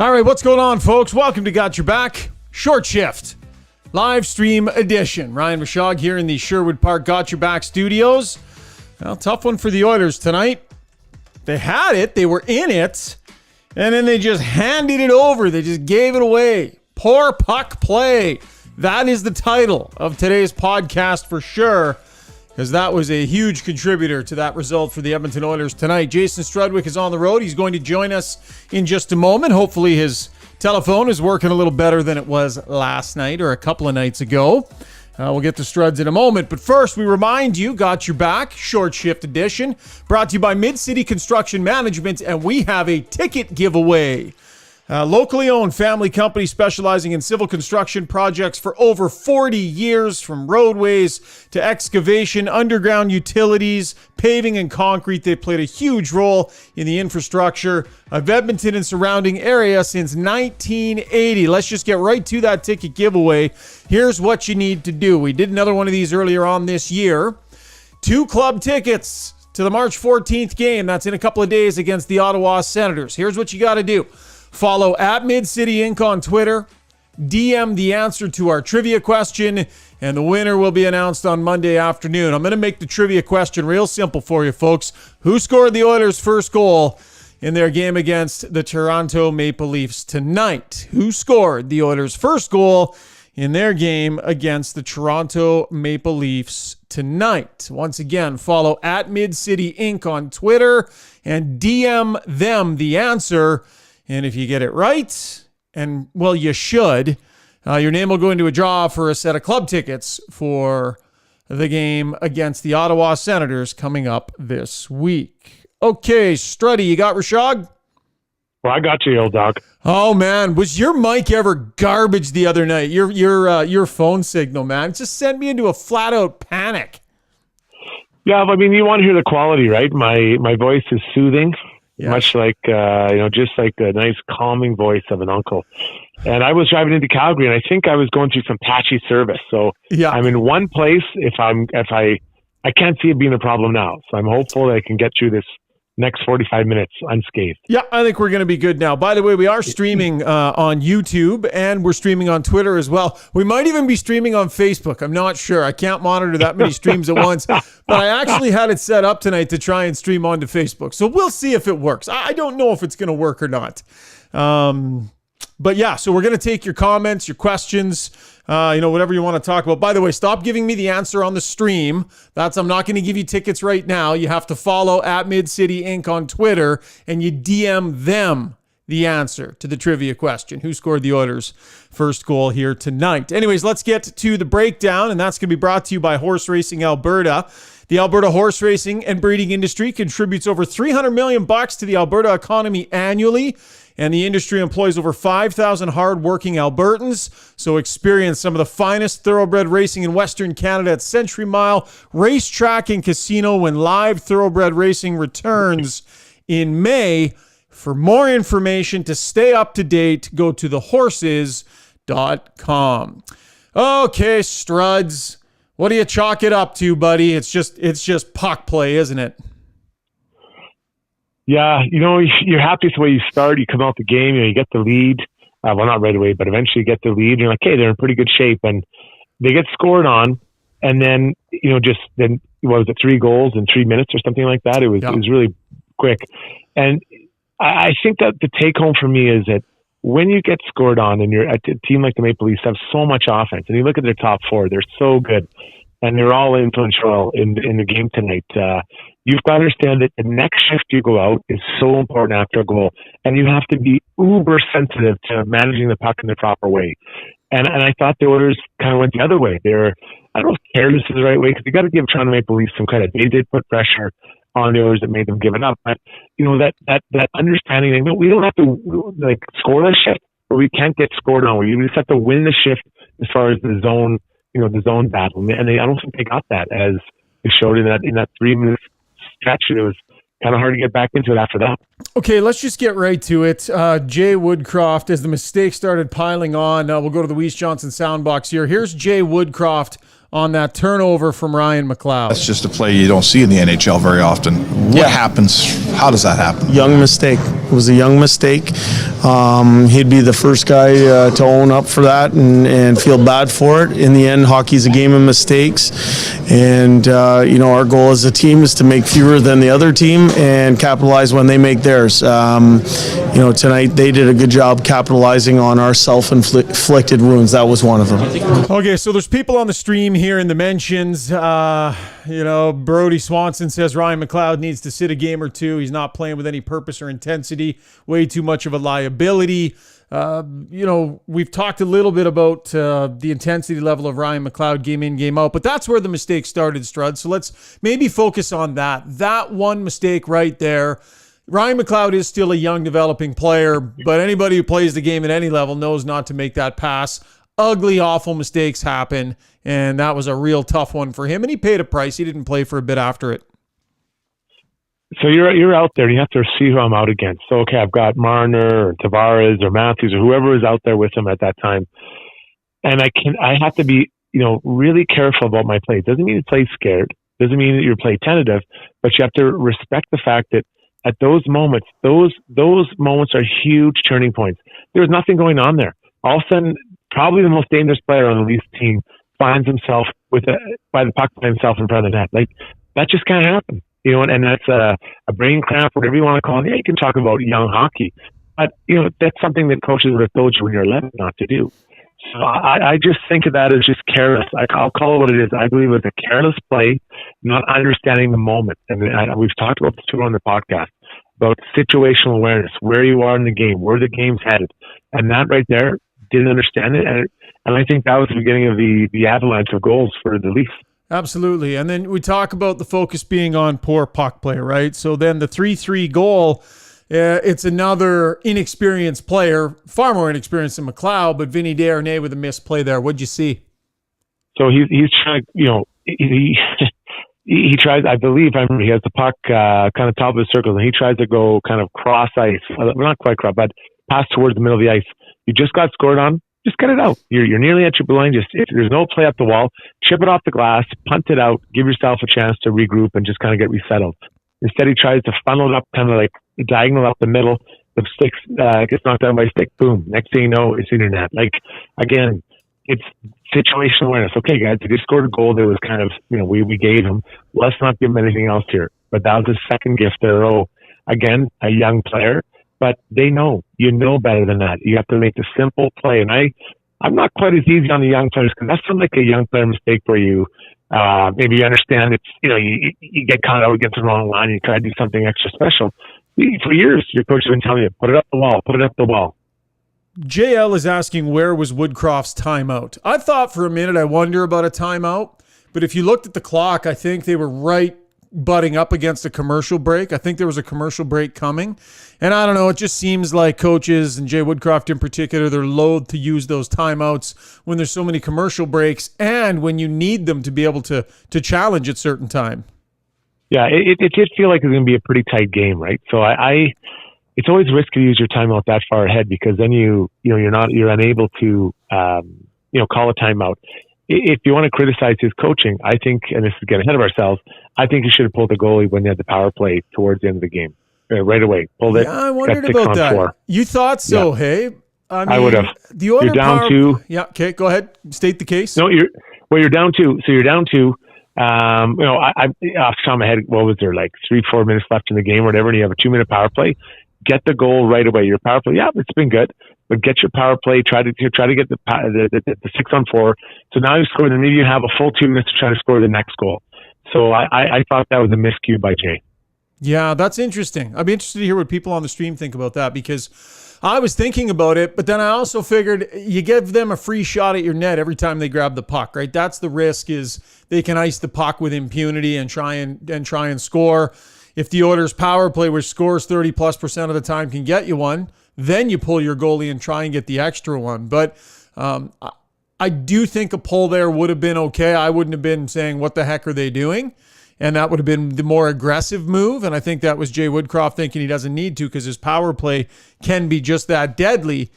All right, what's going on, folks? Welcome to Got Your Back, Short Shift, live stream edition. Ryan Rishaug here in the Sherwood Park Got Your Back studios. Well, tough one for the Oilers tonight. They had it, they were in it, and then they just handed it over. They just gave it away. Poor puck play. That is the title of today's podcast for sure, because that was a huge contributor to that result for the Edmonton Oilers tonight. Jason Strudwick is on the road. He's going to join us in just a moment. Hopefully his telephone is working a little better than it was last night or a couple of nights ago. We'll get to Struds in a moment. But first, we remind you, Got Your Back, Short Shift Edition, brought to you by Mid-City Construction Management, and we have a ticket giveaway. Locally owned family company specializing in civil construction projects for over 40 years, from roadways to excavation, underground utilities, paving, and concrete. They played a huge role in the infrastructure of Edmonton and surrounding area since 1980. Let's just get right to that ticket giveaway. Here's what you need to do. We did another one of these earlier on this year. 2 club tickets to the March 14th game. That's in a couple of days against the Ottawa Senators. Here's what you got to do. Follow at MidCity Inc. on Twitter. DM the answer to our trivia question, and the winner will be announced on Monday afternoon. I'm going to make the trivia question real simple for you, folks. Who scored the Oilers' first goal in their game against the Toronto Maple Leafs tonight? Who scored the Oilers' first goal in their game against the Toronto Maple Leafs tonight? Once again, follow at MidCity Inc. on Twitter and DM them the answer. And if you get it right, and well, you should, your name will go into a draw for a set of club tickets for the game against the Ottawa Senators coming up this week. Okay, Struddy, you got Rishaug? Well, I got you, old dog. Oh man, was your mic ever garbage the other night? Your phone signal, man, it just sent me into a flat out panic. Yeah, I mean, you want to hear the quality, right? My voice is soothing. Yes. Much like, just like the nice calming voice of an uncle. And I was driving into Calgary, and I think I was going through some patchy service. So yeah. I'm in one place. I can't see it being a problem now. So I'm hopeful that I can get through this next 45 minutes unscathed. Yeah, I think we're going to be good now. By the way, we are streaming on YouTube, and we're streaming on Twitter as well. We might even be streaming on Facebook. I'm not sure. I can't monitor that many streams at once. But I actually had it set up tonight to try and stream onto Facebook. So we'll see if it works. I don't know if it's going to work or not. But yeah, so we're going to take your comments, your questions, whatever you want to talk about. By the way, stop giving me the answer on the stream. I'm not going to give you tickets right now. You have to follow at MidCity Inc. on Twitter, and you DM them the answer to the trivia question. Who scored the Oilers' first goal here tonight? Anyways, let's get to the breakdown, and that's going to be brought to you by Horse Racing Alberta. The Alberta horse racing and breeding industry contributes over $300 million to the Alberta economy annually, and the industry employs over 5,000 hard-working Albertans. So experience some of the finest thoroughbred racing in Western Canada at Century Mile Racetrack and Casino when live thoroughbred racing returns in May. For more information, to stay up to date, go to thehorses.com. Okay, Struds. What do you chalk it up to, buddy? It's just puck play, isn't it? Yeah, you're happy with the way you start. You come out the game, you get the lead. Well, not right away, but eventually you get the lead. You're like, hey, they're in pretty good shape. And they get scored on. And then, what was it, 3 goals in 3 minutes or something like that? It was really quick. And I think that the take home for me is that when you get scored on and you're at a team like the Maple Leafs have so much offense, and you look at their top 4, they're so good, and they're all influential in the game tonight. You've got to understand that the next shift you go out is so important after a goal, and you have to be uber sensitive to managing the puck in the proper way. And I thought the Oilers kind of went the other way. I don't know if careless is the right way, because you got to give Toronto Maple Leafs some credit. They did put pressure on the Oilers that made them give it up. But, that understanding, we don't have to score the shift, or we can't get scored on. We just have to win the shift as far as the zone, the zone battle. And I don't think they got that, as they showed in that 3-minute stretch. It was kind of hard to get back into it after that. Okay, let's just get right to it. Jay Woodcroft, as the mistakes started piling on, we'll go to the Weiss Johnson soundbox here. Here's Jay Woodcroft on that turnover from Ryan McLeod. That's just a play you don't see in the NHL very often. What happens? How does that happen? Young mistake. It was a young mistake. He'd be the first guy to own up for that and feel bad for it. In the end, hockey's a game of mistakes, and our goal as a team is to make fewer than the other team and capitalize when they make theirs. Tonight they did a good job capitalizing on our self-inflicted wounds. That was one of them. Okay, so there's people on the stream here in the mentions. Brody Swanson says Ryan McLeod needs to sit a game or two. He's not playing with any purpose or intensity. Way too much of a liability. We've talked a little bit about the intensity level of Ryan McLeod game in, game out, but that's where the mistake started, Strud. So let's maybe focus on that. That one mistake right there. Ryan McLeod is still a young, developing player, but anybody who plays the game at any level knows not to make that pass. Ugly, awful mistakes happen, and that was a real tough one for him, and he paid a price. He didn't play for a bit after it. So you're out there, and you have to see who I'm out against. So, okay, I've got Marner or Tavares or Matthews or whoever is out there with him at that time, and I have to be, really careful about my play. It doesn't mean you play scared. It doesn't mean that you play tentative, but you have to respect the fact that at those moments, those moments are huge turning points. There's nothing going on there. All of a sudden, probably the most dangerous player on the Leafs team finds himself by the puck by himself in front of the net. Like, that just can't happen. And that's a brain cramp, whatever you want to call it. Yeah, you can talk about young hockey, but that's something that coaches would have told you when you're 11 not to do. So I just think of that as just careless. I'll call it what it is. I believe it's a careless play, not understanding the moment. And we've talked about this too on the podcast about situational awareness, where you are in the game, where the game's headed, and that right there, didn't understand it, and I think that was the beginning of the avalanche of goals for the Leafs. Absolutely. And then we talk about the focus being on poor puck play, right? So then the 3-3 goal, it's another inexperienced player, far more inexperienced than McLeod, but Vinny Desharnais with a missed play there. What'd you see? So he's trying, he tries, I believe, he has the puck kind of top of the circle, and he tries to go kind of cross ice. Well, not quite cross, but pass towards the middle of the ice. You just got scored on. Just get it out. You're nearly at your blue line. Just if there's no play up the wall, chip it off the glass, punt it out, give yourself a chance to regroup and just kind of get resettled. Instead, he tries to funnel it up, kind of like diagonal up the middle. The stick gets knocked down by a stick. Boom. Next thing you know, it's in your net. Like, again, it's situational awareness. Okay, guys, he just scored a goal that was kind of, we gave him. Let's not give him anything else here. But that was his second gift in a row. Again, a young player. But they know, better than that. You have to make the simple play. And I'm not quite as easy on the young players because that's not like a young player mistake where you, maybe you understand it's, you get caught out against the wrong line and you try to do something extra special. For years, your coach has been telling you, put it up the wall. JL is asking, where was Woodcroft's timeout? I thought for a minute, I wonder about a timeout. But if you looked at the clock, I think they were right butting up against a commercial break. I think there was a commercial break coming. And I don't know, it just seems like coaches, and Jay Woodcroft in particular, they're loath to use those timeouts when there's so many commercial breaks and when you need them to be able to challenge at certain time. Yeah, it did feel like it was going to be a pretty tight game, right? So it's always risky to use your timeout that far ahead because then you're unable to call a timeout. If you want to criticize his coaching, I think, and this is getting ahead of ourselves, I think he should have pulled the goalie when they had the power play towards the end of the game. Right away. Pulled it. Yeah, I wondered about that. 4. You thought so, hey? I would have. You're down 2. Yeah, okay, go ahead. State the case. No, you're down 2. So you're down 2. I off the top of my head, what was there, like 3-4 minutes left in the game or whatever, and you have a 2-minute power play. Get the goal right away. Your power play, it's been good, but get your power play. Try to get the 6-on-4. So now you score, and maybe you have a full 2 minutes to try to score the next goal. So I thought that was a miscue by Jay. Yeah, that's interesting. I'd be interested to hear what people on the stream think about that because I was thinking about it, but then I also figured you give them a free shot at your net every time they grab the puck, right? That's the risk, is they can ice the puck with impunity and try and score. If the Oilers' power play, which scores 30+% of the time, can get you one, then you pull your goalie and try and get the extra one. But I do think a pull there would have been okay. I wouldn't have been saying, what the heck are they doing? And that would have been the more aggressive move. And I think that was Jay Woodcroft thinking he doesn't need to because his power play can be just that deadly.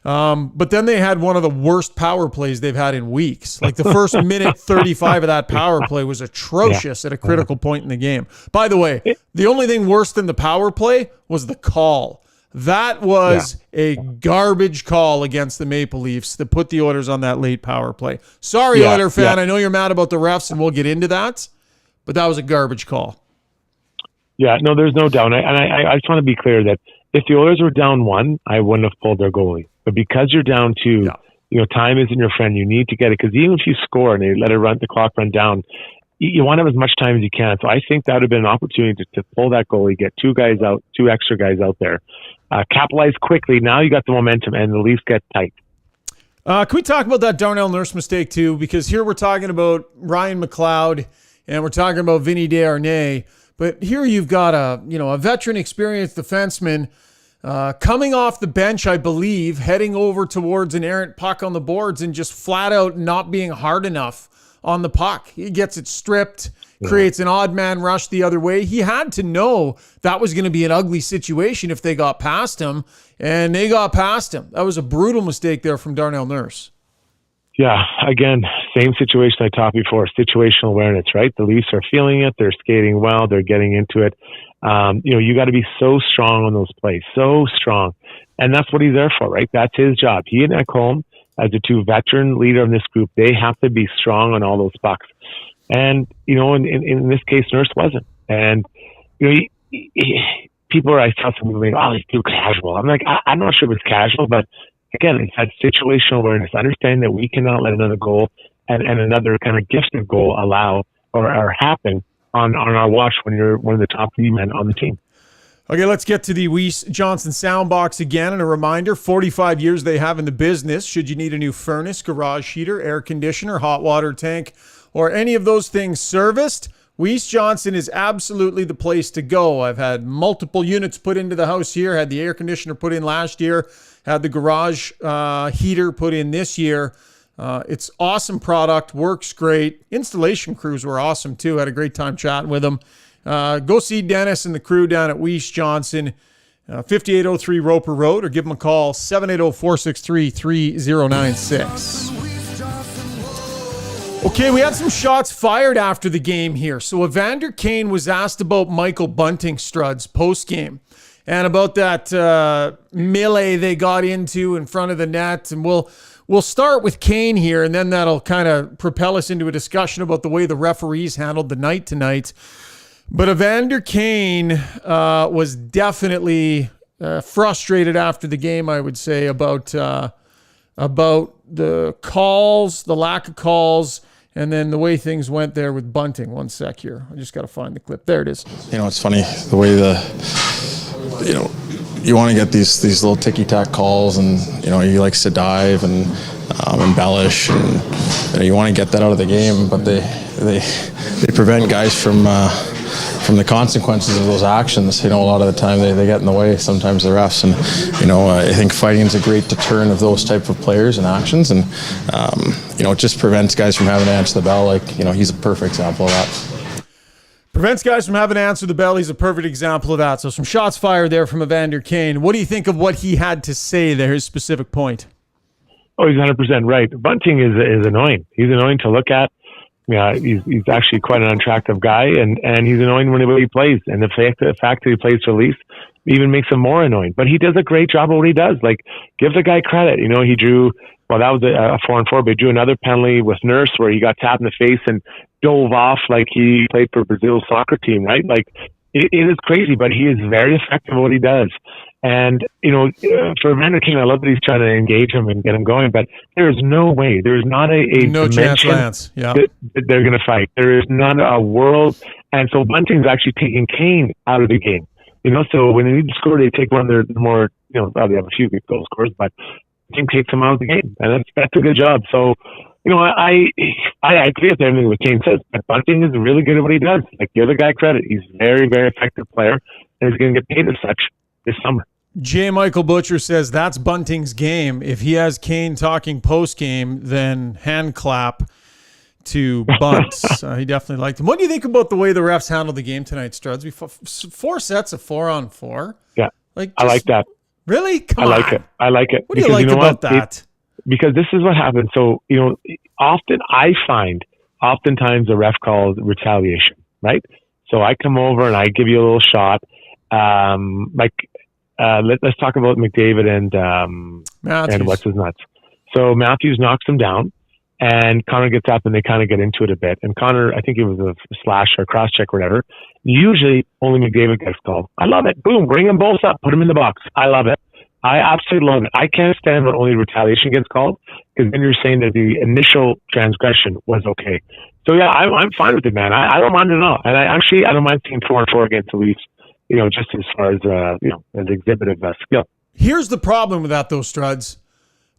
But then they had one of the worst power plays they've had in weeks. Like the first minute 35 of that power play was atrocious at a critical point in the game. By the way, the only thing worse than the power play was the call. That was a garbage call against the Maple Leafs that put the Oilers on that late power play. Sorry, Oiler fan. I know you're mad about the refs, and we'll get into that, but that was a garbage call. Yeah, no, there's no doubt. I just want to be clear that if the Oilers were down 1, I wouldn't have pulled their goalie. But because you're down 2, time isn't your friend. You need to get it, because even if you score and they let the clock run down, you want to have as much time as you can. So I think that would have been an opportunity to pull that goalie, get 2 extra guys out there, capitalize quickly. Now you got the momentum, and the Leafs get tight. Can we talk about that Darnell Nurse mistake too? Because here we're talking about Ryan McLeod and we're talking about Vinny Desharnais, but here you've got a veteran, experienced defenseman coming off the bench, I believe, heading over towards an errant puck on the boards and just flat out not being hard enough on the puck. He gets it stripped, creates an odd man rush the other way. He had to know that was going to be an ugly situation if they got past him, and they got past him. That was a brutal mistake there from Darnell Nurse. Yeah, again, same situation I talked before, situational awareness, right? The Leafs are feeling it. They're skating well. They're getting into it. You got to be so strong on those plays, so strong. And that's what he's there for, right? That's his job. He and Ekholm, as the 2 veteran leader in this group, they have to be strong on all those pucks. And, in this case, Nurse wasn't. And, people are, I saw some people going, he's too casual. I'm like, I'm not sure if it's casual, but again, it's that situational awareness, understanding that we cannot let another goal and another kind of gifted goal allow or happen on our watch when you're one of the top 3 men on the team. Okay, let's get to the Weiss Johnson Soundbox again. And a reminder, 45 years they have in the business. Should you need a new furnace, garage heater, air conditioner, hot water tank, or any of those things serviced, Weiss Johnson is absolutely the place to go. I've had multiple units put into the house here, had the air conditioner put in last year, had the garage heater put in this year. It's awesome product, works great. Installation crews were awesome too. Had a great time chatting with them. Go see Dennis and the crew down at Weiss Johnson, 5803 Roper Road, or give them a call, 780-463-3096. Okay, we had some shots fired after the game here. So Evander Kane was asked about Michael Bunting, Struds, post-game, and about that melee they got into in front of the net. And we'll start with Kane here, and then that'll kind of propel us into a discussion about the way the referees handled the night tonight. But Evander Kane was definitely frustrated after the game, I would say, about the calls, the lack of calls, and then the way things went there with Bunting. One sec here. I just got to find the clip. There it is. It's funny the way you want to get these little ticky-tack calls, and he likes to dive and embellish, and you want to get that out of the game, but they prevent guys from the consequences of those actions. A lot of the time they get in the way, sometimes the refs, and I think fighting is a great deterrent of those type of players and actions, and it just prevents guys from having to answer the bell. He's a perfect example of that. Prevents guys from having to answer the bell. He's a perfect example of that. So some shots fired there from Evander Kane. What do you think of what he had to say there, his specific point? Oh, he's 100% right. Bunting is annoying. He's annoying to look at. Yeah, he's actually quite an unattractive guy, and he's annoying whenever he plays. And the fact that he plays for Leafs even makes him more annoying. But he does a great job of what he does. Give the guy credit. He drew, that was a 4-on-4, but he drew another penalty with Nurse where he got tapped in the face and dove off like he played for Brazil's soccer team, right? It is crazy, but he is very effective at what he does. And, for Evander Kane, I love that he's trying to engage him and get him going, but there is no way, there is not a no chance, Lance. Yeah. that they're going to fight. There is not a world. And so Bunting's actually taking Kane out of the game. So when they need to score, they take one of their more, they have a few good goal scorers, but King takes him out of the game. And that's a good job. So, I agree with everything what Kane says, but Bunting is really good at what he does. Give the guy credit. He's a very, very effective player, and he's going to get paid as such this summer. J. Michael Butcher says that's Bunting's game. If he has Kane talking post-game, then hand clap to Bunts. He definitely liked him. What do you think about the way the refs handled the game tonight, Struds? 4 sets of 4-on-4. Yeah, I like that. Really? Come on. I like it. What do you like about that? Because this is what happens. So, oftentimes the ref calls retaliation, right? So I come over and I give you a little shot. let's talk about McDavid and what's his nuts. So Matthews knocks him down, and Connor gets up, and they kind of get into it a bit. And Connor, I think it was a slash or cross check or whatever. Usually only McDavid gets called. I love it. Boom, bring them both up, put them in the box. I love it. I absolutely love it. I can't stand when only retaliation gets called, because then you're saying that the initial transgression was okay. So yeah, I'm fine with it, man. I don't mind it at all. And I don't mind seeing 4-on-4 against the Leafs, just as far as, as exhibit of skill. Here's the problem with that though, Struds.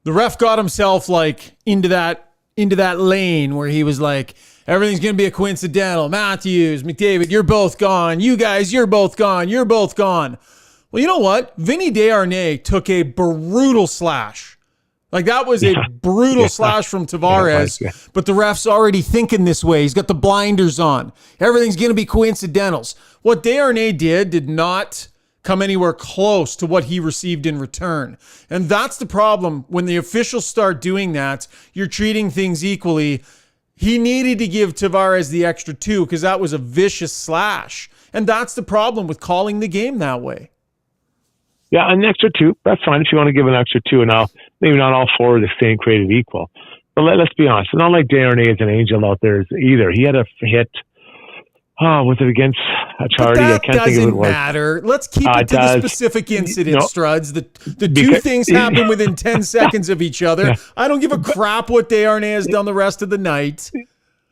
The ref got himself into that lane where he was like, everything's going to be a coincidental. Matthews, McDavid, you're both gone. You guys, you're both gone. You're both gone. Well, you know what? Vinny Desharnais took a brutal slash. That was a brutal slash from Tavares, but the ref's already thinking this way. He's got the blinders on. Everything's going to be coincidentals. What Desharnais did not come anywhere close to what he received in return. And that's the problem. When the officials start doing that, you're treating things equally. He needed to give Tavares the extra 2 because that was a vicious slash. And that's the problem with calling the game that way. Yeah, an extra 2, that's fine if you want to give an extra 2. And now, maybe not all 4 are the same created equal. But let's be honest, it's not like Desharnais is an angel out there either. He had a hit. Oh, was it against Chardy? I can't think of it. Doesn't matter. Let's keep it to the specific incident, Struds. The two things happen within 10 seconds of each other. Yeah. I don't give a crap what Desharnais has done the rest of the night.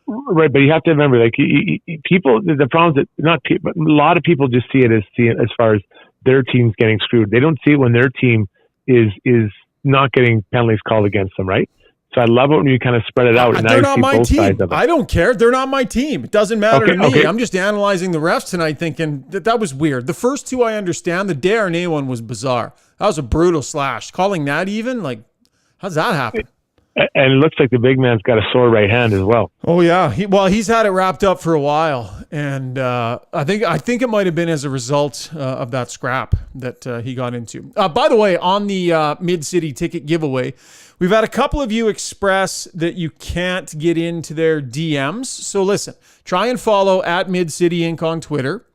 Right, but you have to remember, people. The problem is that not people, but a lot of people just see it as far as their team's getting screwed. They don't see it when their team is not getting penalties called against them, right? So I love it when you kind of spread it out. And they're not my team. I don't care. They're not my team. It doesn't matter to me. Okay. I'm just analyzing the refs tonight thinking that was weird. The first 2 I understand. The Desharnais one was bizarre. That was a brutal slash. Calling that even? How's that happen? And it looks like the big man's got a sore right hand as well. Oh yeah, he's had it wrapped up for a while, and I think it might have been as a result of that scrap that he got into. By the way, on the Mid-City ticket giveaway, we've had a couple of you express that you can't get into their DMs. So listen, try and follow at Mid-City Inc. on Twitter,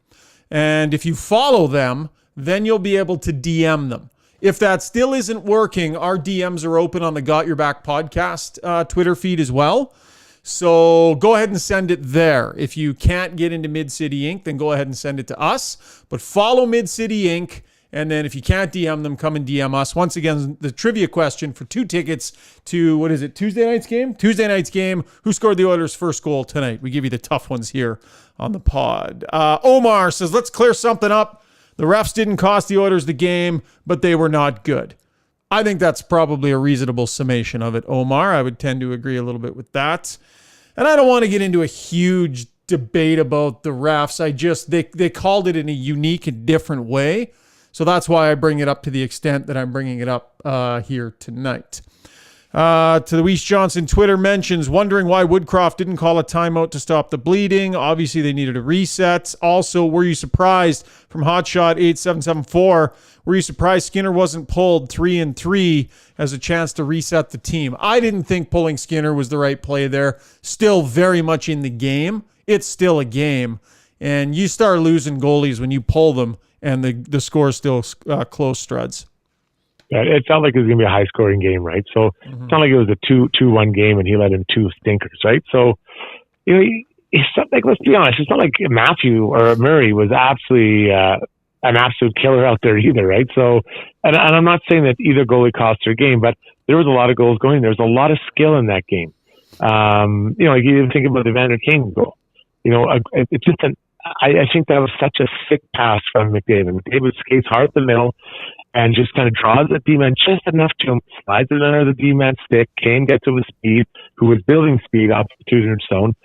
and if you follow them, then you'll be able to DM them. If that still isn't working, our DMs are open on the Got Your Back podcast Twitter feed as well. So go ahead and send it there. If you can't get into Mid-City Inc., then go ahead and send it to us. But follow Mid-City Inc., and then if you can't DM them, come and DM us. Once again, the trivia question for 2 tickets to, Tuesday night's game? Tuesday night's game. Who scored the Oilers' first goal tonight? We give you the tough ones here on the pod. Omar says, let's clear something up. The refs didn't cost the Oilers the game, but they were not good. I think that's probably a reasonable summation of it, Omar. I would tend to agree a little bit with that. And I don't want to get into a huge debate about the refs. They called it in a unique and different way. So that's why I bring it up to the extent that I'm bringing it up here tonight. To Louise Johnson, Twitter mentions, wondering why Woodcroft didn't call a timeout to stop the bleeding. Obviously, they needed a reset. Also, were you surprised from Hotshot 8774? Were you surprised Skinner wasn't pulled 3-3 as a chance to reset the team? I didn't think pulling Skinner was the right play there. Still very much in the game. It's still a game. And you start losing goalies when you pull them and the score is still close, Struds. Yeah, it felt like it was going to be a high-scoring game, right? So It's not like it was a 2-1 game and he let in 2 stinkers, right? So, it's not like, let's be honest, it's not like Matthew or Murray was absolutely an absolute killer out there either, right? So, and I'm not saying that either goalie cost their game, but there was a lot of goals going. There was a lot of skill in that game. Like you even think about the Evander Kane goal. It's just I think that was such a sick pass from McDavid. McDavid skates hard at the middle and just kind of draws the D-man just enough to him, slides it under the D-man stick. Kane gets to his speed, who was building speed off the 200 zone.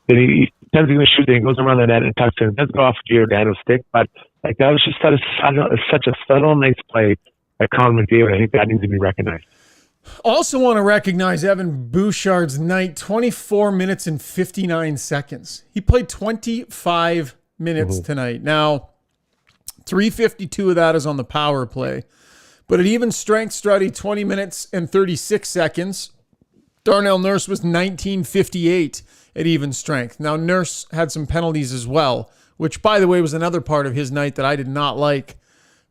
Then he tends to shoot, then he goes around the net and tucks in. It does go off Giordano's stick, but that was just such a subtle, nice play by Connor McDavid. I think that needs to be recognized. Also want to recognize Evan Bouchard's night, 24 minutes and 59 seconds. He played 25 minutes tonight. Now, 352 of that is on the power play. But at even strength, Struddy, 20 minutes and 36 seconds. Darnell Nurse was 1958 at even strength. Now, Nurse had some penalties as well, which, by the way, was another part of his night that I did not like.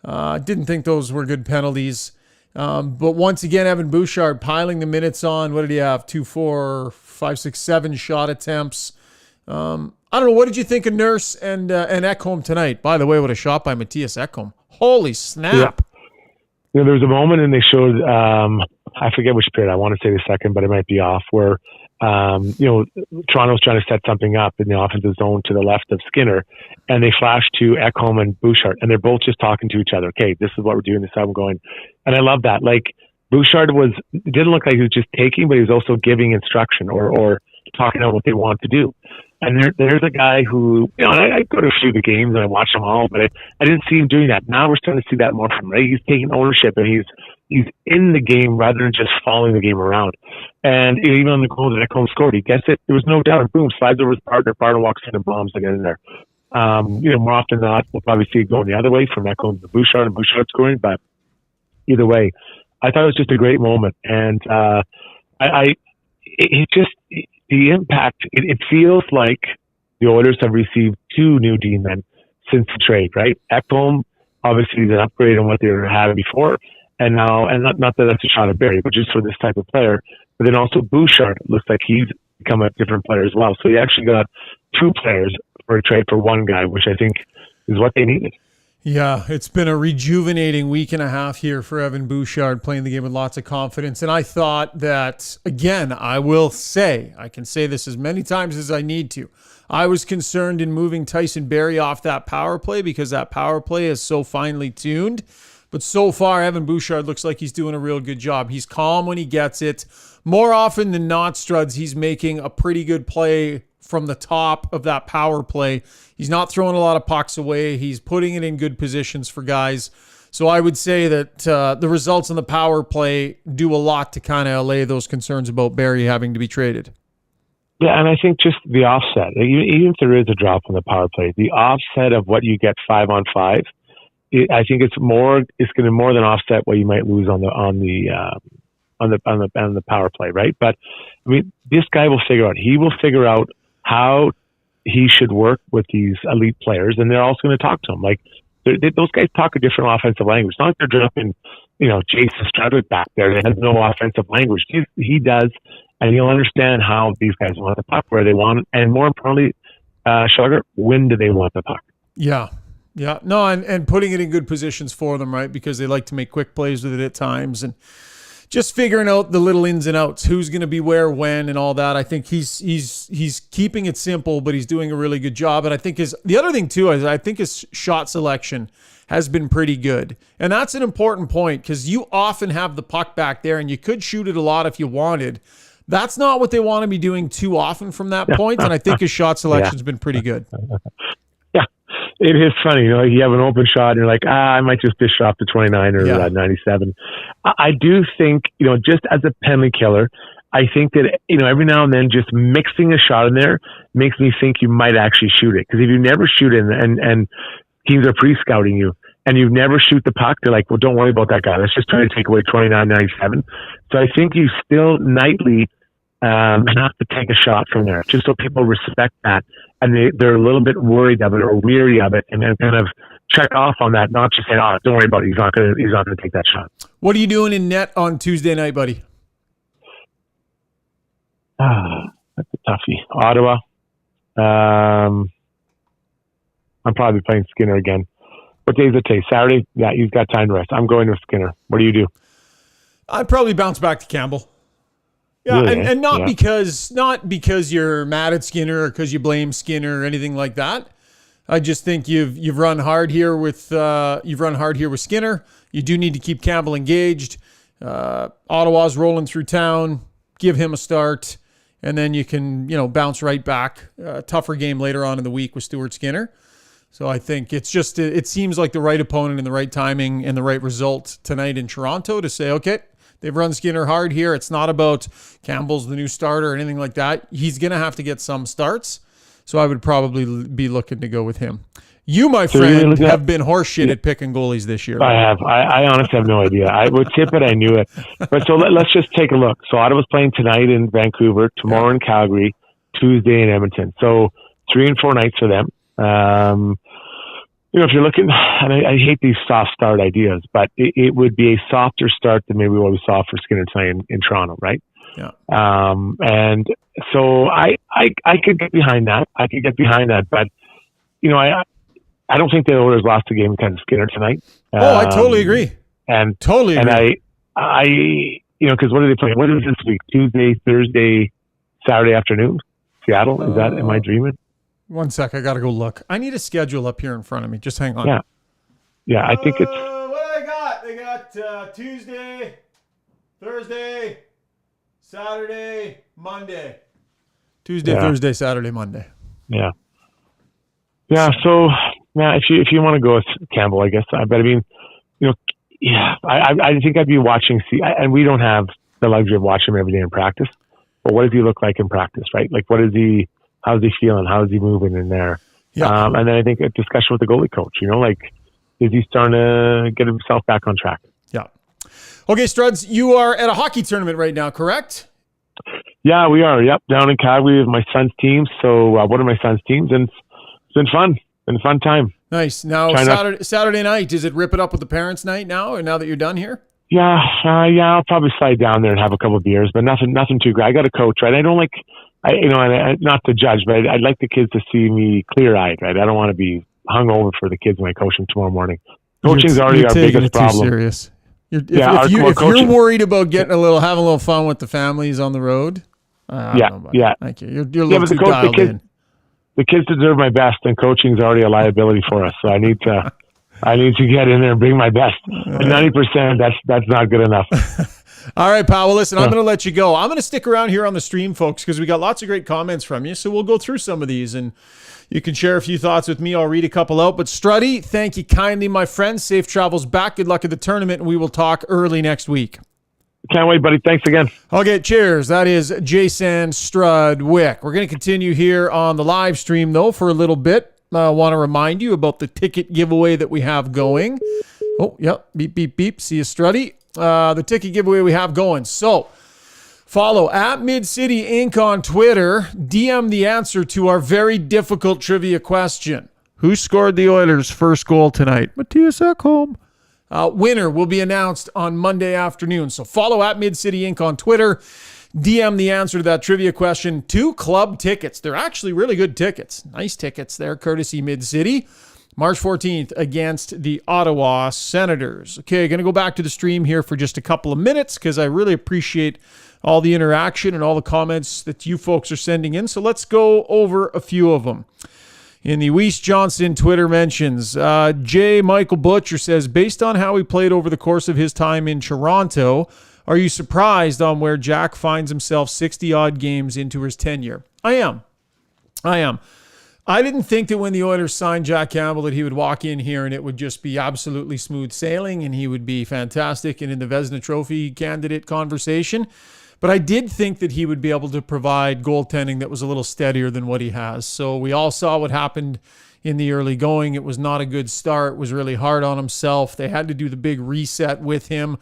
Didn't think those were good penalties. But once again, Evan Bouchard piling the minutes on. What did he have? 2, 4, 5, 6, 7 shot attempts. I don't know. What did you think of Nurse and Ekholm tonight? By the way, what a shot by Matthias Ekholm. Holy snap. Yeah. There was a moment and they showed, I forget which period, I want to say the second, but it might be off, where, Toronto's trying to set something up in the offensive zone to the left of Skinner, and they flash to Ekholm and Bouchard, and they're both just talking to each other. Okay, this is what we're doing, this is how I'm going. And I love that. Like, Bouchard didn't look like he was just taking, but he was also giving instruction or talking about what they want to do. And there's a guy who, I go to a few of the games and I watch them all, but I didn't see him doing that. Now we're starting to see that more from him, right? He's taking ownership and he's in the game rather than just following the game around. And even on the goal that Ekholm scored, he gets it. There was no doubt. Boom, slides over his partner walks in and bombs to get in there. More often than not, we'll probably see it going the other way from Ekholm to Bouchard and Bouchard scoring. But either way, I thought it was just a great moment. And the impact, it feels like the Oilers have received 2 new D-men since the trade, right? Ekholm, obviously, is an upgrade on what they were having before. And now, and not that that's a shot at Barry, but just for this type of player. But then also Bouchard looks like he's become a different player as well. So you actually got 2 players for a trade for 1 guy, which I think is what they needed. Yeah, it's been a rejuvenating week and a half here for Evan Bouchard, playing the game with lots of confidence. And I thought that, again, I can say this as many times as I need to. I was concerned in moving Tyson Barrie off that power play because that power play is so finely tuned. But so far, Evan Bouchard looks like he's doing a real good job. He's calm when he gets it. More often than not, Struds, he's making a pretty good play from the top of that power play. He's not throwing a lot of pucks away. He's putting it in good positions for guys. So I would say that the results in the power play do a lot to kind of allay those concerns about Barrie having to be traded. Yeah, and I think just the offset, even if there is a drop on the power play, the offset of what you get 5-on-5, I think it's going to more than offset what you might lose on the power play, right? But I mean, this guy will figure out. He will figure out how he should work with these elite players, and they're also going to talk to him. Like those guys talk a different offensive language. It's not like they're dropping, Jason Strudwick back there that has no offensive language. He does, and he'll understand how these guys want the puck, where they want it, and more importantly, Sugar, when do they want the puck? Yeah. Yeah. No, and putting it in good positions for them, right? Because they like to make quick plays with it at times, and just figuring out the little ins and outs, who's going to be where, when, and all that. I think he's keeping it simple, but he's doing a really good job. And I think the other thing too is I think his shot selection has been pretty good, and that's an important point because you often have the puck back there, and you could shoot it a lot if you wanted. That's not what they want to be doing too often from that point, and I think his shot selection's been pretty good. It is funny, you have an open shot and you're like, I might just dish off to 29 or 97. I do think, just as a penalty killer, I think that, every now and then just mixing a shot in there makes me think you might actually shoot it. Because if you never shoot it and teams are pre-scouting you and you never shoot the puck, they're like, well, don't worry about that guy. Let's just try to take away 29, 97. So I think you still nightly have to take a shot from there, just so people respect that. And they're a little bit worried of it or weary of it, and then kind of check off on that, not just saying, don't worry about it. He's not going to take that shot. What are you doing in net on Tuesday night, buddy? That's a toughie. Ottawa. I'm probably playing Skinner again. What day is it today? Saturday? Yeah, he's got time to rest. I'm going with Skinner. What do you do? I'd probably bounce back to Campbell. Yeah, really? and not because you're mad at Skinner or because you blame Skinner or anything like that. I just think you've run hard here with Skinner. You do need to keep Campbell engaged. Ottawa's rolling through town. Give him a start, and then you can bounce right back. Tougher game later on in the week with Stuart Skinner. So I think it seems like the right opponent and the right timing and the right result tonight in Toronto to say, okay, they've run Skinner hard here. It's not about Campbell's the new starter or anything like that. He's going to have to get some starts. So I would probably be looking to go with him. You, my friend, have been horseshit at picking goalies this year. I have. I honestly have no idea. I would tip it. I knew it. But so let's just take a look. So Ottawa's playing tonight in Vancouver, tomorrow in Calgary, Tuesday in Edmonton. So 3 and 4 nights for them. if you're looking, and I hate these soft start ideas, but it would be a softer start than maybe what we saw for Skinner tonight in Toronto, right? Yeah. And so I could get behind that. But, I don't think the Oilers lost the game because of Skinner tonight. I totally agree. And totally agree. Because what are they playing? What is this week? Tuesday, Thursday, Saturday afternoon? Seattle? Am I dreaming? 1 sec. I got to go look. I need a schedule up here in front of me. Just hang on. Yeah. Yeah, I think it's... What do they got? They got Tuesday, Thursday, Saturday, Monday. Tuesday, Thursday, Saturday, Monday. Yeah. Yeah, so... Yeah, if you want to go with Campbell, I guess. But I mean, I think I'd be watching. And we don't have the luxury of watching him every day in practice. But what does he look like in practice, right? Like, how's he feeling? How is he moving in there? Yeah. And then I think a discussion with the goalie coach. Is he starting to get himself back on track? Yeah. Okay, Struds, you are at a hockey tournament right now, correct? Yeah, we are. Yep, down in Calgary with my son's team. So one of my son's teams, and it's been fun. Been a fun time. Nice. Now, Saturday night, is it rip it up with the parents' night now, or now that you're done here? Yeah, I'll probably slide down there and have a couple of beers, but nothing too great. I got a coach, right? I don't like, not to judge, but I'd like the kids to see me clear-eyed, right? I don't want to be hungover for the kids when I coach them tomorrow morning. Coaching's already our biggest problem. Serious. If you're worried about having a little fun with the families on the road, thank you. You're a little too dialed in. The kids deserve my best, and coaching's already a liability for us. So I need to get in there and bring my best. And 90%, that's not good enough. All right, pal. Well, listen, I'm going to let you go. I'm going to stick around here on the stream, folks, because we got lots of great comments from you. So we'll go through some of these, and you can share a few thoughts with me. I'll read a couple out. But Struddy, thank you kindly, my friend. Safe travels back. Good luck at the tournament, and we will talk early next week. Can't wait, buddy. Thanks again. Okay, cheers. That is Jason Strudwick. We're going to continue here on the live stream, though, for a little bit. I want to remind you about the ticket giveaway that we have going. Oh, yep. Beep, beep, beep. See you, Struddy. The ticket giveaway we have going. So, follow at MidCity Inc. on Twitter. DM the answer to our very difficult trivia question. Who scored the Oilers' first goal tonight? Matthias Ekholm. Winner will be announced on Monday afternoon. So follow at MidCity Inc. on Twitter. DM the answer to that trivia question. 2 club tickets. They're actually really good tickets. Nice tickets there, courtesy MidCity. March 14th against the Ottawa Senators. Okay, going to go back to the stream here for just a couple of minutes because I really appreciate all the interaction and all the comments that you folks are sending in. So let's go over a few of them. In the Weiss Johnson Twitter mentions, J. Michael Butcher says, based on how he played over the course of his time in Toronto, are you surprised on where Jack finds himself 60-odd games into his tenure? I am. I didn't think that when the Oilers signed Jack Campbell that he would walk in here and it would just be absolutely smooth sailing and he would be fantastic and in the Vezina Trophy candidate conversation. But I did think that he would be able to provide goaltending that was a little steadier than what he has. So we all saw what happened in the early going. It was not a good start. It was really hard on himself. They had to do the big reset with him.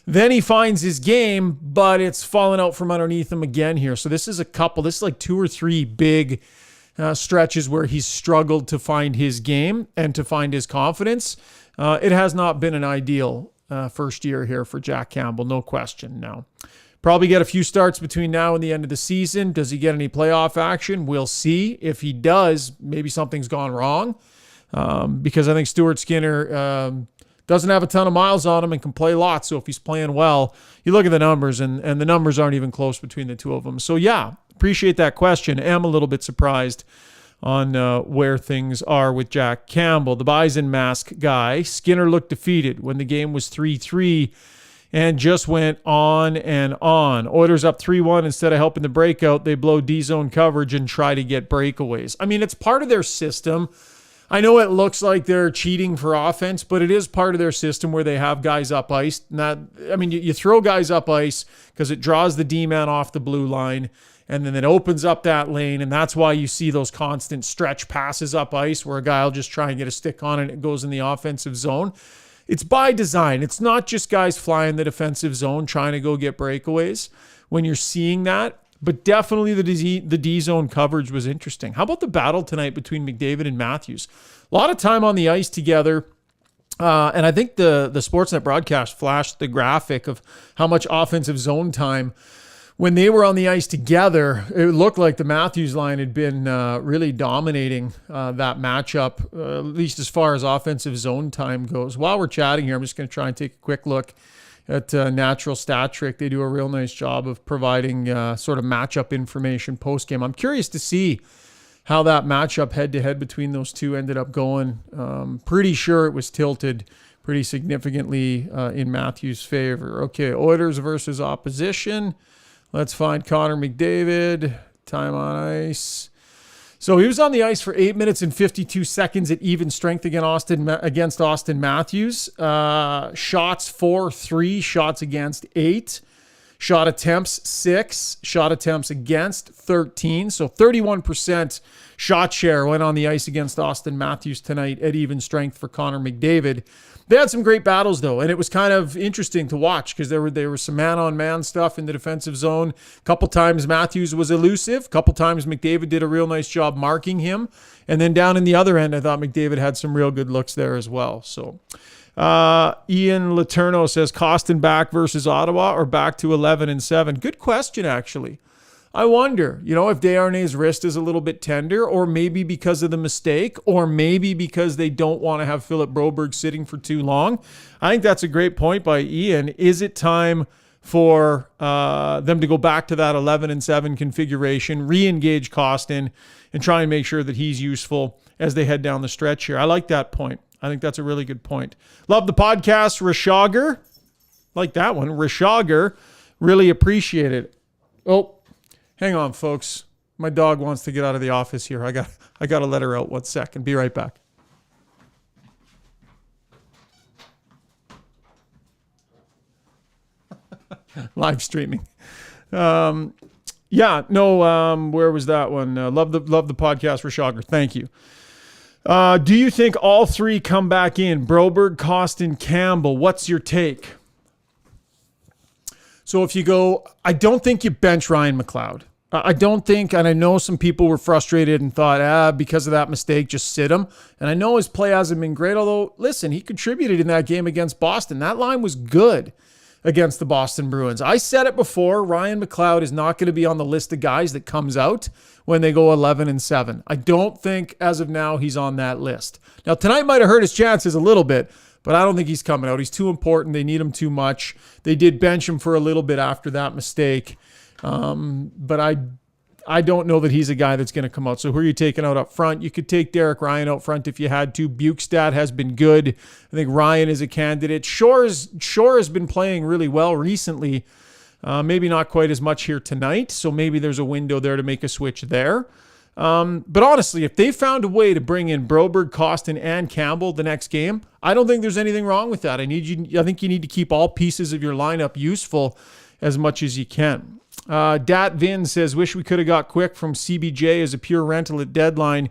Then he finds his game, but it's fallen out from underneath him again here. So this is like 2 or 3 big stretches where he's struggled to find his game and to find his confidence. It has not been an ideal first year here for Jack Campbell, no question now. Probably get a few starts between now and the end of the season. Does he get any playoff action? We'll see. If he does, maybe something's gone wrong because I think Stuart Skinner doesn't have a ton of miles on him and can play lots. So if he's playing well, you look at the numbers and the numbers aren't even close between the two of them. So yeah, appreciate that question. Am a little bit surprised on where things are with Jack Campbell. The Bison mask guy, Skinner looked defeated when the game was 3-3 and just went on and on. Oilers up 3-1. Instead of helping the breakout, they blow D-zone coverage and try to get breakaways. I mean, it's part of their system. I know it looks like they're cheating for offense, but it is part of their system where they have guys up ice. You throw guys up ice because it draws the D-man off the blue line, and then it opens up that lane, and that's why you see those constant stretch passes up ice where a guy will just try and get a stick on it and it goes in the offensive zone. It's by design. It's not just guys flying the defensive zone trying to go get breakaways. When you're seeing that, But definitely the D zone coverage was interesting. How about the battle tonight between McDavid and Matthews? A lot of time on the ice together. And I think the Sportsnet broadcast flashed the graphic of how much offensive zone time when they were on the ice together. It looked like the Matthews line had been really dominating that matchup, at least as far as offensive zone time goes. While we're chatting here, I'm just going to try and take a quick look at Natural Stat Trick. They do a real nice job of providing sort of matchup information post-game. I'm curious to see how that matchup head-to-head between those two ended up going. Pretty sure it was tilted pretty significantly in Matthews' favor. Okay, Oilers versus opposition. Let's find Connor McDavid. Time on ice. So he was on the ice for 8 minutes and 52 seconds at even strength against Austin Matthews. Shots 4-3, shots against 8. Shot attempts 6, shot attempts against 13. So 31% shot share went on the ice against Austin Matthews tonight at even strength for Connor McDavid. They had some great battles, though, and it was kind of interesting to watch because there were some man-on-man stuff in the defensive zone. A couple times Matthews was elusive. A couple times McDavid did a real nice job marking him. And then down in the other end, I thought McDavid had some real good looks there as well. So Ian Laterno says, Costin back versus Ottawa or back to 11-7? Good question, actually. I wonder, if Desharnais' wrist is a little bit tender, or maybe because of the mistake, or maybe because they don't want to have Philip Broberg sitting for too long. I think that's a great point by Ian. Is it time for them to go back to that 11-7 configuration, re-engage Costin, and try and make sure that he's useful as they head down the stretch here? I like that point. I think that's a really good point. Love the podcast, Rishaug. Like that one, Rishaug. Really appreciate it. Oh, hang on, folks. My dog wants to get out of the office here. I got to let her out 1 second. Be right back. Live streaming. Where was that one? Love the podcast, Rishaug. Thank you. Do you think all three come back in? Broberg, Costin, Campbell. What's your take? So if you go, I don't think you bench Ryan McLeod. I don't think, and I know some people were frustrated and thought, because of that mistake, just sit him. And I know his play hasn't been great, although, listen, he contributed in that game against Boston. That line was good against the Boston Bruins. I said it before, Ryan McLeod is not going to be on the list of guys that comes out when they go 11-7. I don't think, as of now, he's on that list. Now, tonight might have hurt his chances a little bit, but I don't think he's coming out. He's too important. They need him too much. They did bench him for a little bit after that mistake. But I don't know that he's a guy that's going to come out. So who are you taking out up front? You could take Derek Ryan out front if you had to. Bukestad has been good. I think Ryan is a candidate. Shore has been playing really well recently. Maybe not quite as much here tonight. So maybe there's a window there to make a switch there. But honestly, if they found a way to bring in Broberg, Costin, and Campbell the next game, I don't think there's anything wrong with that. I think you need to keep all pieces of your lineup useful as much as you can. Dat Vin says, wish we could have got Quick from CBJ as a pure rental at deadline.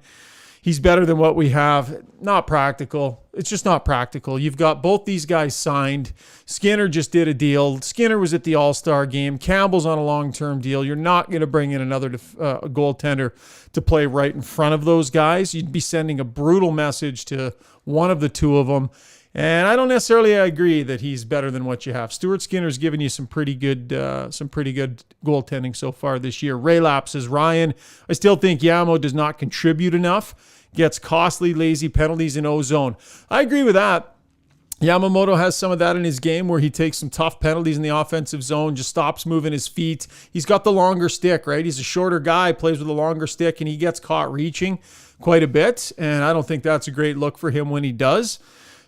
He's better than what we have. Not practical. It's just not practical. You've got both these guys signed. Skinner just did a deal. Skinner was at the All-Star game. Campbell's on a long-term deal. You're not going to bring in another goaltender to play right in front of those guys. You'd be sending a brutal message to one of the two of them. And I don't necessarily agree that he's better than what you have. Stuart Skinner's given you some pretty good goaltending so far this year. Ray says, Ryan, I still think Yamo does not contribute enough. Gets costly, lazy penalties in O-zone. I agree with that. Yamamoto has some of that in his game where he takes some tough penalties in the offensive zone, just stops moving his feet. He's got the longer stick, right? He's a shorter guy, plays with a longer stick, and he gets caught reaching quite a bit. And I don't think that's a great look for him when he does.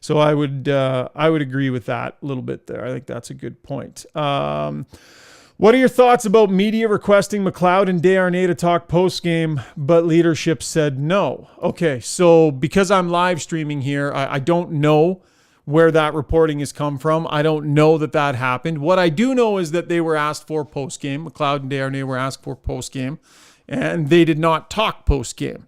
So I would agree with that a little bit there. I think that's a good point. What are your thoughts about media requesting McLeod and Desharnais to talk post-game, but leadership said no? Okay, so because I'm live streaming here, I don't know where that reporting has come from. I don't know that happened. What I do know is that they were asked for post-game. McLeod and Desharnais were asked for post-game, and they did not talk post-game.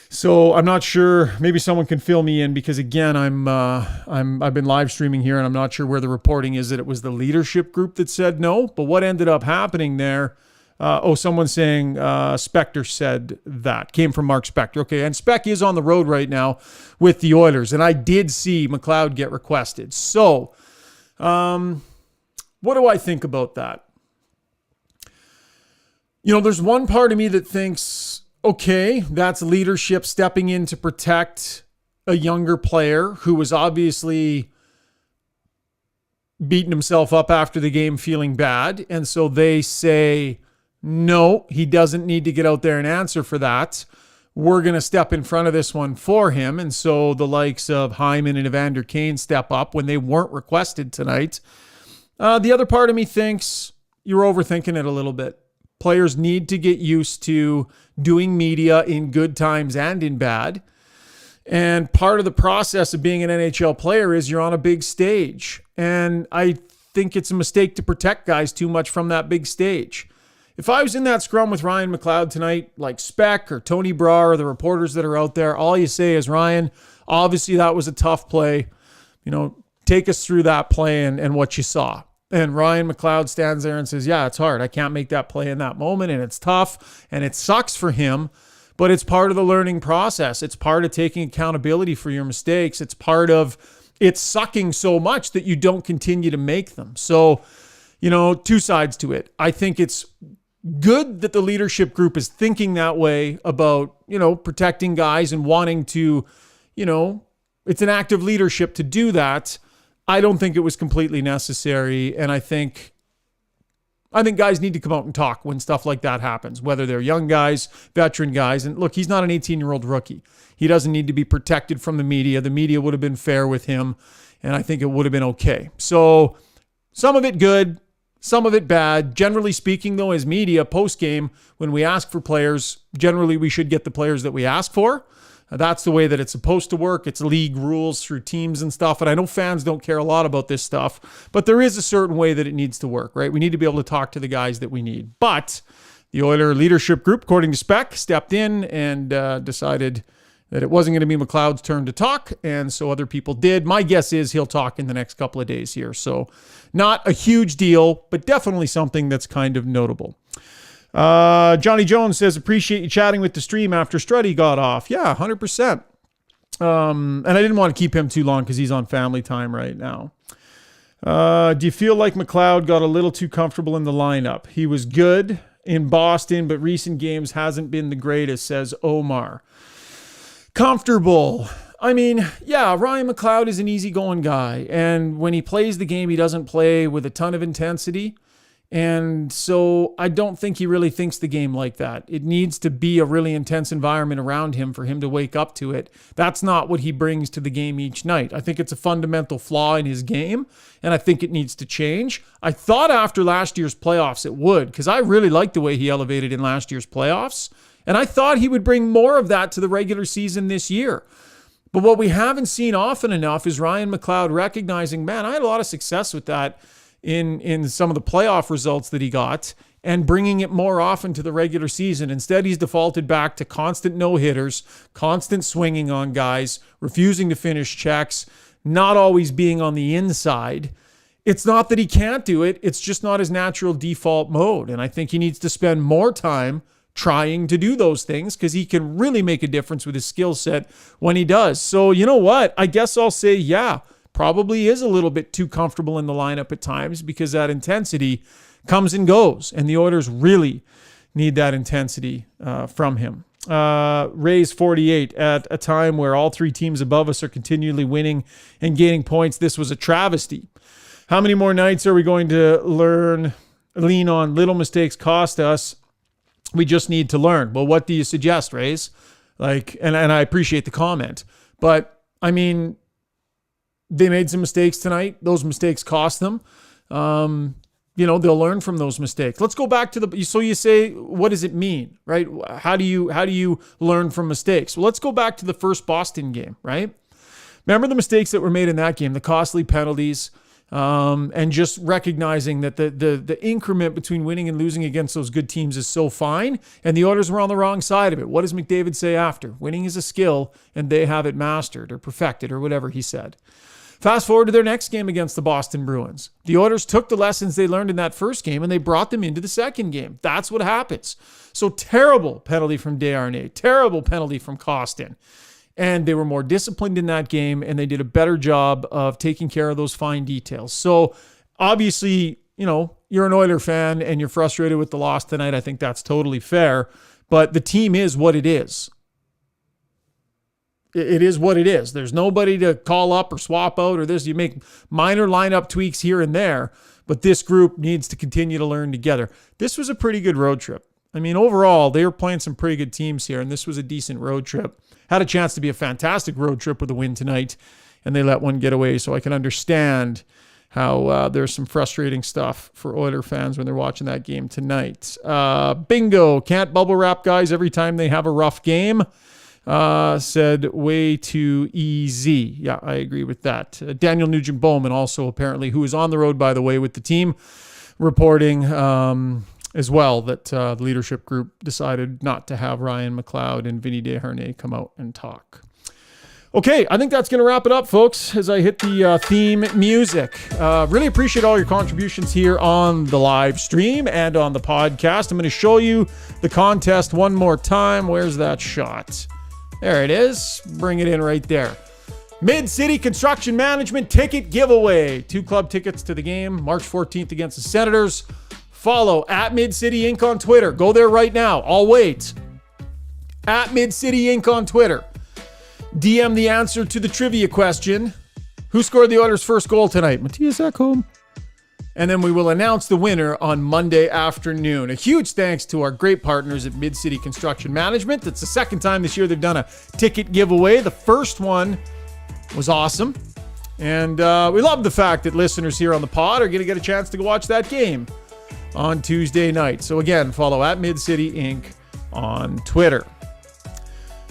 So I'm not sure. Maybe someone can fill me in because again, I've been live streaming here and I'm not sure where the reporting is that it was the leadership group that said no. But what ended up happening there Someone's saying Spector said that. Came from Mark Spector. Okay, and Spec is on the road right now with the Oilers, and I did see McLeod get requested. So, what do I think about that? There's one part of me that thinks, okay, that's leadership stepping in to protect a younger player who was obviously beating himself up after the game, feeling bad. And so they say, no, he doesn't need to get out there and answer for that. We're going to step in front of this one for him. And so the likes of Hyman and Evander Kane step up when they weren't requested tonight. The other part of me thinks you're overthinking it a little bit. Players need to get used to doing media in good times and in bad. And part of the process of being an NHL player is you're on a big stage. And I think it's a mistake to protect guys too much from that big stage. If I was in that scrum with Ryan McLeod tonight, like Speck or Tony Brar or the reporters that are out there, all you say is, Ryan, obviously that was a tough play. Take us through that play and what you saw. And Ryan McLeod stands there and says, yeah, it's hard. I can't make that play in that moment, and it's tough, and it sucks for him. But it's part of the learning process. It's part of taking accountability for your mistakes. It's part of it sucking so much that you don't continue to make them. So, two sides to it. I think it's good that the leadership group is thinking that way about, protecting guys and wanting to, it's an act of leadership to do that. I don't think it was completely necessary. And I think guys need to come out and talk when stuff like that happens, whether they're young guys, veteran guys. And look, he's not an 18-year-old rookie. He doesn't need to be protected from the media. The media would have been fair with him, and I think it would have been okay. So some of it good, some of it bad. Generally speaking, though, as media, post-game, when we ask for players, generally we should get the players that we ask for. That's the way that it's supposed to work. It's league rules through teams and stuff. And I know fans don't care a lot about this stuff, but there is a certain way that it needs to work, right? We need to be able to talk to the guys that we need. But the Oiler leadership group, according to Spec, stepped in and decided that it wasn't going to be McLeod's turn to talk. And so other people did. My guess is he'll talk in the next couple of days here. So not a huge deal, but definitely something that's kind of notable. Johnny Jones says, appreciate you chatting with the stream after Struddy got off. Yeah, 100%. And I didn't want to keep him too long because he's on family time right now. Do you feel like McLeod got a little too comfortable in the lineup? He was good in Boston, but recent games hasn't been the greatest, says Omar. Comfortable. I mean, yeah, Ryan McLeod is an easygoing guy. And when he plays the game, he doesn't play with a ton of intensity. And so I don't think he really thinks the game like that. It needs to be a really intense environment around him for him to wake up to it. That's not what he brings to the game each night. I think it's a fundamental flaw in his game, and I think it needs to change. I thought after last year's playoffs it would, because I really liked the way he elevated in last year's playoffs, and I thought he would bring more of that to the regular season this year. But what we haven't seen often enough is Ryan McLeod recognizing, man, I had a lot of success with that in some of the playoff results that he got, and bringing it more often to the regular season. Instead, he's defaulted back to constant no-hitters, constant swinging on guys, refusing to finish checks, not always being on the inside. It's not that he can't do it. It's just not his natural default mode. And I think he needs to spend more time trying to do those things, because he can really make a difference with his skill set when he does. So you know what? I guess I'll say, yeah, probably is a little bit too comfortable in the lineup at times, because that intensity comes and goes, and the Oilers really need that intensity from him. Rays 48, at a time where all three teams above us are continually winning and gaining points, this was a travesty. How many more nights are we going to lean on little mistakes cost us? We just need to learn. Well, what do you suggest, Rays? And I appreciate the comment, but I mean, they made some mistakes tonight. Those mistakes cost them. They'll learn from those mistakes. Let's go back to so you say, what does it mean, right? How do you learn from mistakes? Well, let's go back to the first Boston game, right? Remember the mistakes that were made in that game, the costly penalties, and just recognizing that the increment between winning and losing against those good teams is so fine, and the Oilers were on the wrong side of it. What does McDavid say after? Winning is a skill, and they have it mastered or perfected or whatever he said. Fast forward to their next game against the Boston Bruins. The Oilers took the lessons they learned in that first game and they brought them into the second game. That's what happens. So terrible penalty from Desharnais, terrible penalty from Kostin. And they were more disciplined in that game and they did a better job of taking care of those fine details. So obviously, you're an Oiler fan and you're frustrated with the loss tonight. I think that's totally fair. But the team is what it is. It is what it is. There's nobody to call up or swap out or this. You make minor lineup tweaks here and there, but this group needs to continue to learn together. This was a pretty good road trip. I mean, overall, they were playing some pretty good teams here, and this was a decent road trip. Had a chance to be a fantastic road trip with a win tonight, and they let one get away, so I can understand how there's some frustrating stuff for Oiler fans when they're watching that game tonight. Bingo. Can't bubble wrap guys every time they have a rough game. Said way too easy. Yeah, I agree with that. Daniel Nugent-Bowman also apparently, who is on the road, by the way, with the team, reporting as well that the leadership group decided not to have Ryan McLeod and Vinny Desharnais come out and talk. Okay, I think that's going to wrap it up, folks, as I hit the theme music. Really appreciate all your contributions here on the live stream and on the podcast. I'm going to show you the contest one more time. Where's that shot? There it is. Bring it in right there. Mid-City Construction Management ticket giveaway. 2 club tickets to the game, March 14th against the Senators. Follow at Mid-City Inc. on Twitter. Go there right now. I'll wait. At Mid-City Inc. on Twitter. DM the answer to the trivia question. Who scored the Oilers' first goal tonight? Matthias Ekholm. And then we will announce the winner on Monday afternoon. A huge thanks to our great partners at Mid-City Construction Management. It's the second time this year they've done a ticket giveaway. The first one was awesome. And we love the fact that listeners here on the pod are going to get a chance to go watch that game on Tuesday night. So again, follow at Mid-City Inc. on Twitter.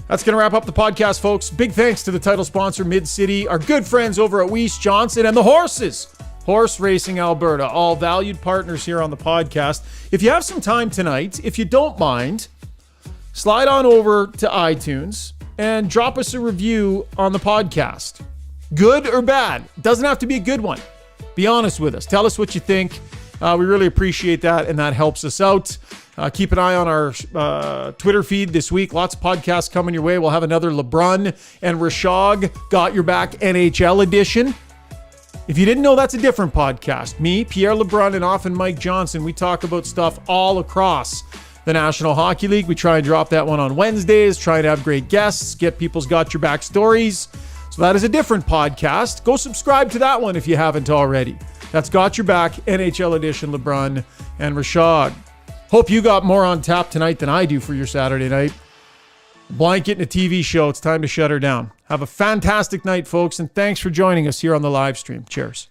That's going to wrap up the podcast, folks. Big thanks to the title sponsor, Mid-City, our good friends over at Weiss Johnson, and the horses. Horse Racing Alberta, all valued partners here on the podcast. If you have some time tonight, if you don't mind, slide on over to iTunes and drop us a review on the podcast. Good or bad. Doesn't have to be a good one. Be honest with us. Tell us what you think. We really appreciate that, and that helps us out. Keep an eye on our Twitter feed this week. Lots of podcasts coming your way. We'll have another LeBrun and Rishaug Got Your Back NHL edition. If you didn't know, that's a different podcast. Me, Pierre LeBrun, and often Mike Johnson, we talk about stuff all across the National Hockey League. We try and drop that one on Wednesdays, try and have great guests, get people's Got Your Back stories. So that is a different podcast. Go subscribe to that one if you haven't already. That's Got Your Back, NHL edition, LeBrun and Rishaug. Hope you got more on tap tonight than I do for your Saturday night. Blanket and a TV show. It's time to shut her down. Have a fantastic night, folks, and thanks for joining us here on the live stream. Cheers.